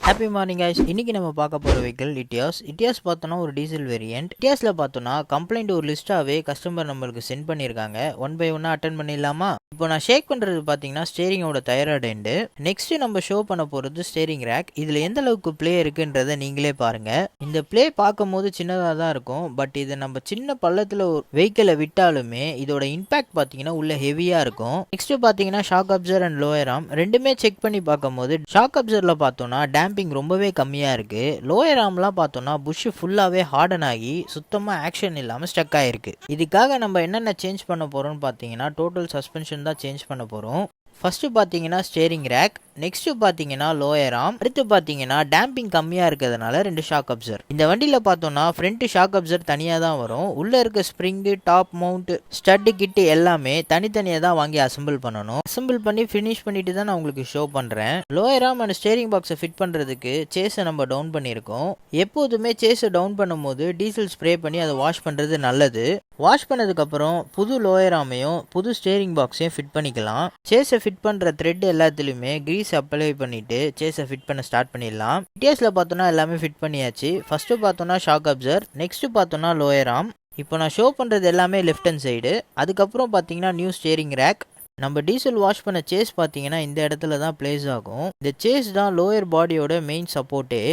Happy morning guys. இன்னைக்கு நம்ம பார்க்க போகிற வெஹிக்கிள் இட்டியாஸ் பார்த்தோன்னா ஒரு டீசல் வேரியன்ட். இட்டியாஸில் பார்த்தோன்னா கம்ப்ளைண்ட் ஒரு லிஸ்ட்டாகவே கஸ்டமர் நம்மளுக்கு சென்ட் பண்ணியிருக்காங்க. ஒன் பை ஒன்னாக அட்டன் பண்ணிடலாமா? இப்போ நான் ஷேக் பண்ணுறது பார்த்தீங்கன்னா ஸ்டேரிங்கோட தைராய்டு எண்டு. நெக்ஸ்ட் நம்ம ஷோ பண்ண போகிறது ஸ்டேரிங் ரேக். இதில் எந்த அளவுக்கு ப்ளே இருக்குன்றதை நீங்களே பாருங்கள். இந்த ப்ளே பார்க்கும் போது சின்னதாக தான் இருக்கும், பட் இதை நம்ம சின்ன பள்ளத்தில் ஒரு வெஹிக்கிளை விட்டாலுமே இதோட இம்பாக்ட் பார்த்தீங்கன்னா உள்ள ஹெவியாக இருக்கும். நெக்ஸ்ட் பார்த்தீங்கன்னா shock Afsar and lower arm ரெண்டுமே செக் பண்ணி பார்க்கும்போது ஷாக் அப்சரில் பார்த்தோன்னா டேம்பிங் ரொம்பவே கம்மியாக இருக்குது. லோயர் ஆர்ம்லாம் பார்த்தோன்னா புஷ் ஃபுல்லாகவே ஹார்டன் ஆகி சுத்தமாக ஆக்ஷன் இல்லாமல் ஸ்டக் ஆகிருக்கு. இதுக்காக நம்ம என்னென்ன சேஞ்ச் பண்ண போகிறோம்னு பார்த்தீங்கன்னா டோட்டல் சஸ்பென்ஷன் தான் சேஞ்ச் பண்ண போகிறோம். ஃபர்ஸ்ட் பார்த்தீங்கன்னா ஸ்டேரிங் ரேக், நெக்ஸ்ட் பார்த்தீங்கன்னா லோயர் ஆர்ம், அடுத்து பார்த்தீங்கன்னா டேம்பிங் கம்மியாக இருக்கிறதுனால 2 ஷாக் அப்சர். இந்த வண்டியில் பார்த்தோன்னா ஃப்ரண்ட் ஷாக் அப்சர் தனியாக தான் வரும். உள்ளே இருக்க ஸ்ப்ரிங்கு, டாப் மவுண்ட், ஸ்டட்டு கிட்டு எல்லாமே தனித்தனியாக தான் வாங்கி அசம்பிள் பண்ணணும். அசம்பிள் பண்ணி ஃபினிஷ் பண்ணிட்டு தான் நான் உங்களுக்கு ஷோ பண்ணுறேன். லோயர் ஆர்ம் அண்ட் ஸ்டேரிங் பாக்ஸை ஃபிட் பண்ணுறதுக்கு சேஸை நம்ம டவுன் பண்ணியிருக்கோம். எப்போதுமே சேஸை டவுன் பண்ணும்போது டீசல் ஸ்ப்ரே பண்ணி அதை வாஷ் பண்ணுறது நல்லது. வாஷ் பண்ணதுக்கப்புறம் புது லோயர் ஆர்மையும் புது ஸ்டேரிங் பாக்ஸையும் ஃபிட் பண்ணிக்கலாம். சேஸை ஃபிட் பண்ணுற த்ரெட் எல்லாத்துலேயுமே கிரீஸ் அப்ளை பண்ணிட்டு சேஸை ஃபிட் பண்ண ஸ்டார்ட் பண்ணிடலாம். இட்டியாஸில் பார்த்தோன்னா எல்லாமே ஃபிட் பண்ணியாச்சு. ஃபர்ஸ்ட் பார்த்தோன்னா ஷாக் அப்சர், நெக்ஸ்ட் பார்த்தோன்னா லோயர் ஆர்ம். இப்போ நான் ஷோ பண்ணுறது எல்லாமே லெஃப்ட் ஹேண்ட் சைடு. அதுக்கப்புறம் பார்த்தீங்கன்னா நியூ ஸ்டேரிங் ரேக். நம்ம டீசல் வாஷ் பண்ண சேஸ் பார்த்தீங்கன்னா இந்த இடத்துல தான் பிளேஸ் ஆகும். இந்த சேஸ் தான் லோயர் பாடியோட மெயின் சப்போர்ட்டே.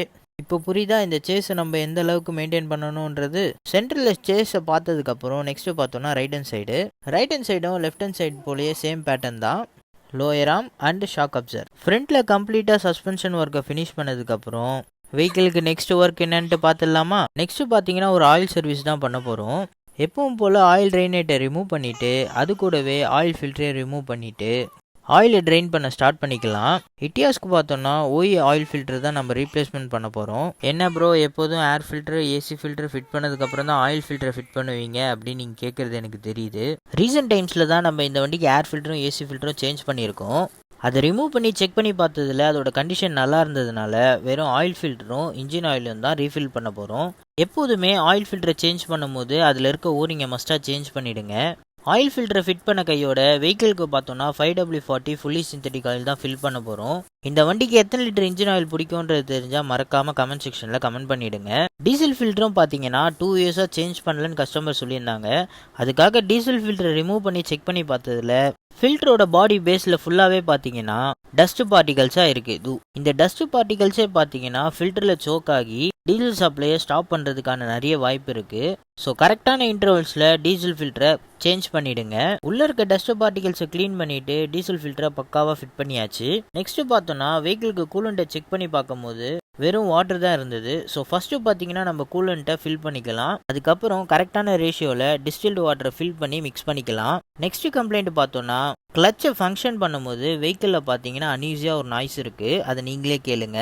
இப்போ புரியுதா இந்த சேஸை நம்ம எந்த அளவுக்கு மெயின்டைன் பண்ணணுன்றது? சென்டரில் சேஸை பார்த்ததுக்கப்புறம் நெக்ஸ்ட் பார்த்தோன்னா ரைட் ஹேண்ட் சைடும் லெஃப்ட் ஹேண்ட் சைடு போலயே சேம் பேட்டர்ன் தான். Lower arm and shock Afsar. ஃப்ரண்ட்டில் கம்ப்ளீட்டாக சஸ்பென்ஷன் ஒர்க்கை ஃபினிஷ் பண்ணதுக்கப்புறம் வெஹிக்கிளுக்கு நெக்ஸ்ட் ஒர்க் என்னன்ட்டு பார்த்துடலாமா? நெக்ஸ்ட் பார்த்தீங்கன்னா ஒரு ஆயில் சர்வீஸ் தான் பண்ண போகிறோம். எப்பவும் போல் ஆயில் ட்ரைனேட்டை ரிமூவ் பண்ணிவிட்டு அது கூடவே ஆயில் ஃபில்டரை ரிமூவ் பண்ணிவிட்டு ஆயிலை ட்ரெயின் பண்ண ஸ்டார்ட் பண்ணிக்கலாம். இட்டியாஸ்க்கு பார்த்தோன்னா ஓய் ஆயில் ஃபில்டர் தான் நம்ம ரீப்ளேஸ்மெண்ட் பண்ண போகிறோம். என்ன ப்ரோ எப்போதும் air filter AC filter fit பண்ணதுக்கப்புறம் தான் ஆயில் ஃபில்டரை ஃபிட் பண்ணுவீங்க அப்படின்னு நீங்கள் கேட்குறது எனக்கு தெரியுது. ரீசெண்ட் டைம்ஸில் தான் நம்ம இந்த வண்டிக்கு ஏர் ஃபில்டரும் ஏசி ஃபில்டரும் சேஞ்ச் பண்ணியிருக்கோம். அதை ரிமூவ் பண்ணி செக் பண்ணி பார்த்ததில் அதோட கண்டிஷன் நல்லா இருந்ததுனால வெறும் ஆயில் ஃபில்டரும் இன்ஜின் ஆயிலும் தான் ரீஃபில் பண்ண போகிறோம். எப்போதுமே ஆயில் ஃபில்டரை சேஞ்ச் பண்ணும்போது அதில் இருக்க ஓரிங்கை மஸ்ட்டாக சேஞ்ச் பண்ணிவிடுங்க. ஆயில் ஃபில்டரை ஃபிட் பண்ண கையோட வெஹிக்கிளுக்கு பார்த்தோன்னா 5W40 ஃபுல்லி சிந்தட்டிக் ஆயில் தான் ஃபில் பண்ண போகிறோம். இந்த வண்டிக்கு எத்தனை லிட்டர் இன்ஜின் ஆயில் பிடிக்கும்ன்றது தெரிஞ்சால் மறக்காமல் கமெண்ட் செக்ஷனில் கமெண்ட் பண்ணிவிடுங்க. டீசல் ஃபில்டரும் பார்த்தீங்கன்னா 2 இயர்ஸாக சேஞ்ச் பண்ணலன்னு கஸ்டமர் சொல்லியிருந்தாங்க. அதுக்காக டீசல் ஃபில்டரை ரிமூவ் பண்ணி செக் பண்ணி பார்த்ததில் ஃபில்டரோட பாடி பேஸில் ஃபுல்லாகவே பார்த்தீங்கன்னா டஸ்ட் பார்ட்டிகல்ஸாக இருக்குது. இந்த டஸ்ட் பார்ட்டிகல்ஸே பார்த்தீங்கன்னா ஃபில்டரில் சோக் ஆகி டீசல் சப்ளையை ஸ்டாப் பண்ணுறதுக்கான நிறைய வாய்ப்பு இருக்குது. ஸோ கரெக்டான இன்டர்வல்ஸில் டீசல் ஃபில்டரை சேஞ்ச் பண்ணிவிடுங்க. உள்ளே இருக்க டஸ்ட் பார்ட்டிகல்ஸை க்ளீன் பண்ணிவிட்டு டீசல் ஃபில்டரை பக்காவாக ஃபிட் பண்ணியாச்சு. நெக்ஸ்ட்டு பார்த்தோன்னா வெஹிக்கிளுக்கு கூலண்ட்டை செக் பண்ணி பார்க்கும்போது வெறும் வாட்டர் தான் இருந்தது. ஸோ ஃபஸ்ட்டு பார்த்தீங்கன்னா நம்ம கூலண்ட்டை ஃபில் பண்ணிக்கலாம். அதுக்கப்புறம் கரெக்டான ரேஷியோவில் டிஸ்டில்டு வாட்டரை ஃபில் பண்ணி மிக்ஸ் பண்ணிக்கலாம். நெக்ஸ்ட் கம்ப்ளைண்ட் பார்த்தோன்னா கிளச்சை ஃபங்க்ஷன் பண்ணும்போது வெஹிக்கிளில் பார்த்தீங்கன்னா அன்ஈஸியாக ஒரு நாய்ஸ் இருக்குது. அதை நீங்களே கேளுங்க.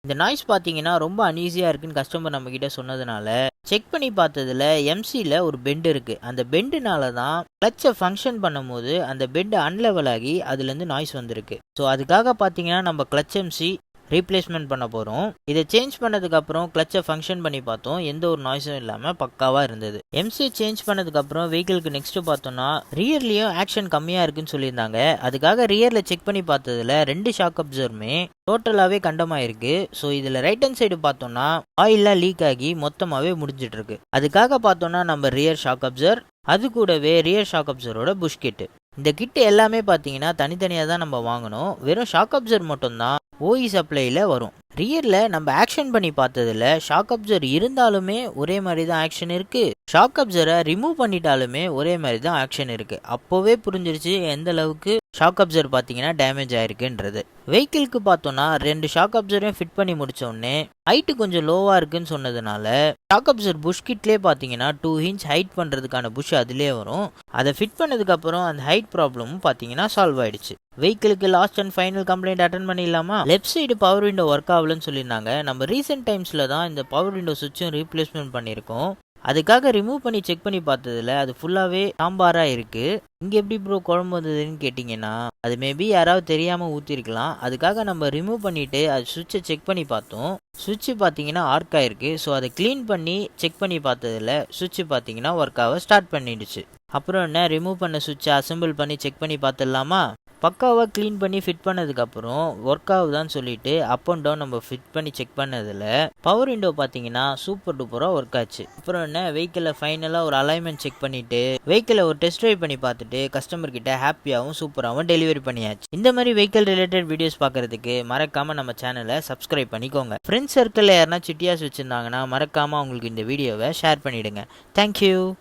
இந்த நாய்ஸ் பார்த்தீங்கன்னா ரொம்ப அன்ஈஸியாக இருக்குன்னு கஸ்டமர் நம்மக்கிட்ட சொன்னதுனால செக் பண்ணி பார்த்ததில் எம்சியில் ஒரு பெண்டு இருக்குது. அந்த பெண்டுனால தான் கிளச்சை ஃபங்க்ஷன் பண்ணும்போது அந்த பெண்டு அன்லெவல் ஆகி அதுலேருந்து நாய்ஸ் வந்திருக்கு. ஸோ அதுக்காக பார்த்தீங்கன்னா நம்ம கிளச் எம்சி ரீப்ளேஸ்மெண்ட் பண்ண போகிறோம். இதை சேஞ்ச் பண்ணதுக்கப்புறம் கிளச்சை ஃபங்க்ஷன் பண்ணி பார்த்தோம். எந்த ஒரு நாய்ஸும் இல்லாமல் பக்காவாக இருந்தது. எம்சி சேஞ்ச் பண்ணதுக்கப்புறம் வெஹிக்கிளுக்கு நெக்ஸ்ட்டு பார்த்தோன்னா ரியர்லேயும் ஆக்ஷன் கம்மியாக இருக்குன்னு சொல்லியிருந்தாங்க. அதுக்காக ரியரில் செக் பண்ணி பார்த்ததில் 2 ஷாக் அப்சருமே டோட்டலாகவே கண்டமாயிருக்கு. ஸோ இதில் ரைட் ஹேண்ட் சைடு பார்த்தோன்னா ஆயிலெலாம் லீக் ஆகி மொத்தமாகவே முடிஞ்சிட்ருக்கு. அதுக்காக பார்த்தோன்னா நம்ம ரியர் ஷாக் அப்சர் அது கூடவே ரியர் ஷாக் அப்சரோட புஷ் கிட்டு. இந்த கிட்டு எல்லாமே பார்த்தீங்கன்னா தனித்தனியாக தான் நம்ம வாங்கணும். வெறும் ஷாக் அப்சர் மட்டும்தான் ஓஇ சப்ளையில் வரும். ரியரில் நம்ம ஆக்ஷன் பண்ணி பார்த்ததில் ஷாக் அப்சர் இருந்தாலுமே ஒரே மாதிரி தான் ஆக்ஷன் இருக்குது. ஷாக் அப்சரை ரிமூவ் பண்ணிட்டாலுமே ஒரே மாதிரி தான் ஆக்ஷன் இருக்குது. அப்போவே புரிஞ்சிருச்சு எந்த அளவுக்கு ஷாக் அப்சர் பார்த்தீங்கன்னா டேமேஜ் ஆயிருக்குன்றது. வெஹிக்கிளுக்கு பார்த்தோன்னா 2 ஷாக் அப்சரையும் ஃபிட் பண்ணி முடித்தோடனே ஹைட்டு கொஞ்சம் லோவாக இருக்குன்னு சொன்னதுனால ஷாக் அப்சர் புஷ் கிட்லேயே பார்த்தீங்கன்னா 2 இன்ச் ஹைட் பண்ணுறதுக்கான புஷ் அதிலே வரும். அதை ஃபிட் பண்ணதுக்கப்புறம் அந்த ஹைட் ப்ராப்ளமும் பார்த்தீங்கன்னா சால்வ் ஆயிடுச்சு. வெஹிக்கிளுக்கு last and final complaint attend பண்ணிடலாமா? Left side power window work ஆகலன்னு சொல்லியிருந்தாங்க. நம்ம ரீசெண்ட் டைம்ஸில் தான் இந்த பவர் விண்டோ சுவிட்சும் ரீப்ளேஸ்மெண்ட் பண்ணியிருக்கோம். அதுக்காக ரிமூவ் பண்ணி செக் பண்ணி பார்த்ததில் அது ஃபுல்லாகவே சாம்பாராக இருக்குது. இங்கே எப்படி ப்ரோ குழம்பு வந்ததுன்னு கேட்டிங்கன்னா அது மேபி யாராவது தெரியாமல் ஊற்றிருக்கலாம். அதுக்காக நம்ம ரிமூவ் பண்ணிவிட்டு அது சுவிட்சை செக் பண்ணி பார்த்தோம். சுவிட்சு பார்த்தீங்கன்னா ஆர்க் ஆயிருக்கு. ஸோ அதை க்ளீன் பண்ணி செக் பண்ணி பார்த்ததில் சுவிட்சு பார்த்தீங்கன்னா ஒர்க் ஆக ஸ்டார்ட் பண்ணிடுச்சு. அப்புறம் என்ன ரிமூவ் பண்ண சுவிட்சை அசம்பிள் பண்ணி செக் பண்ணி பார்த்துடலாமா? பக்காவாக க்ளீன் பண்ணி ஃபிட் பண்ணதுக்கப்புறம் ஒர்க் ஆகுதான்னு சொல்லிட்டு அப் அண்ட் டவுன் நம்ம ஃபிட் பண்ணி செக் பண்ணதில் பவர் விண்டோ பார்த்தீங்கன்னா சூப்பர் டூப்பராக ஒர்க் ஆச்சு. அப்புறம் என்ன வெஹிக்கிளை ஃபைனலாக ஒரு அலைன்மெண்ட் செக் பண்ணிவிட்டு வெஹிக்கிளை ஒரு டெஸ்ட் ட்ரைவ் பண்ணி பார்த்துட்டு கஸ்டமர் கிட்ட ஹாப்பியாகவும் சூப்பராகவும் டெலிவரி பண்ணியாச்சு. இந்த மாதிரி வெஹிக்கிள் ரிலேட்டட் வீடியோஸ் பார்க்குறதுக்கு மறக்காமல் நம்ம சேனலை சப்ஸ்கிரைப் பண்ணிக்கோங்க. ஃப்ரெண்ட்ஸ் சர்க்கிளில் யாருன்னா சிட்டியாஸ் வச்சுருந்தாங்கன்னா மறக்காமல் அவங்களுக்கு இந்த வீடியோவை ஷேர் பண்ணிவிடுங்க. தேங்க்யூ.